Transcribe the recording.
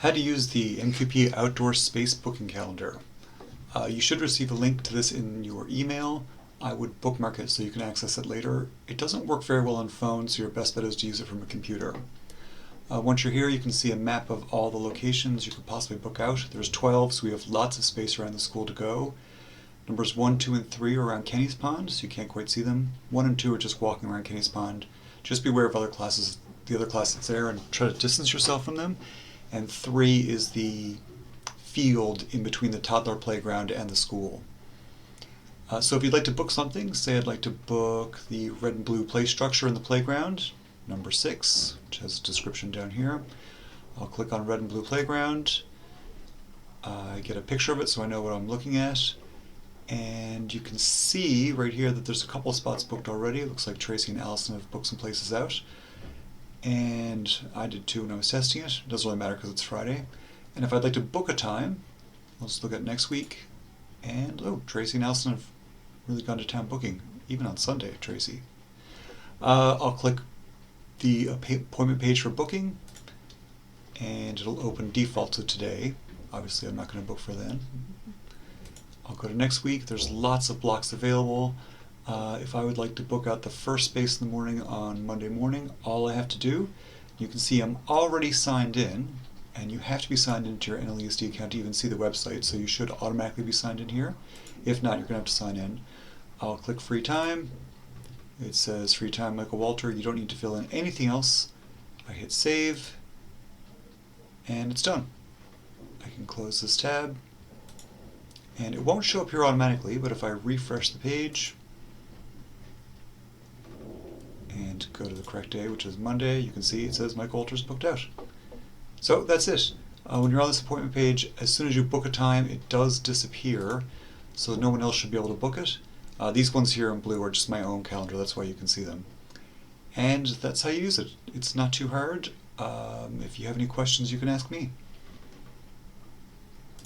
How to use the MQP Outdoor Space Booking Calendar. You should receive a link to this in your email. I would bookmark it so you can access it later. It doesn't work very well on phones, so your best bet is to use it from a computer. Once you're here, you can see a map of all the locations you could possibly book out. There's 12, so we have lots of space around the school to go. Numbers 1, 2, and 3 are around Kenny's Pond, so you can't quite see them. 1 and 2 are just walking around Kenny's Pond. Just beware of the other classes that's there, and try to distance yourself from them. And 3 is the field in between the toddler playground and the school. So if you'd like to book something, say I'd like to book the red and blue play structure in the playground, number 6, which has a description down here. I'll click on red and blue playground. I get a picture of it so I know what I'm looking at. And you can see right here that there's a couple of spots booked already. It looks like Tracy and Allison have booked some places out. And I did too when I was testing it. It doesn't really matter because it's Friday. And if I'd like to book a time, let's look at next week. And oh, Tracy and Allison have really gone to town booking, even on Sunday, Tracy. I'll click the appointment page for booking, and it'll open default to today. Obviously, I'm not going to book for then. I'll go to next week. There's lots of blocks available. If I would like to book out the first space in the morning on Monday morning, all I have to do, you can see I'm already signed in, and you have to be signed into your NLESD account to even see the website, so you should automatically be signed in here. If not, you're going to have to sign in. I'll click free time. It says free time Michael Walter. You don't need to fill in anything else. I hit save, and it's done. I can close this tab, and it won't show up here automatically, but if I refresh the page and go to the correct day, which is Monday, you can see it says Michael Walter's booked out. So that's it. When you're on this appointment page, as soon as you book a time, it does disappear, so no one else should be able to book it. These ones here in blue are just my own calendar, that's why you can see them. And that's how you use it. It's not too hard. If you have any questions, you can ask me.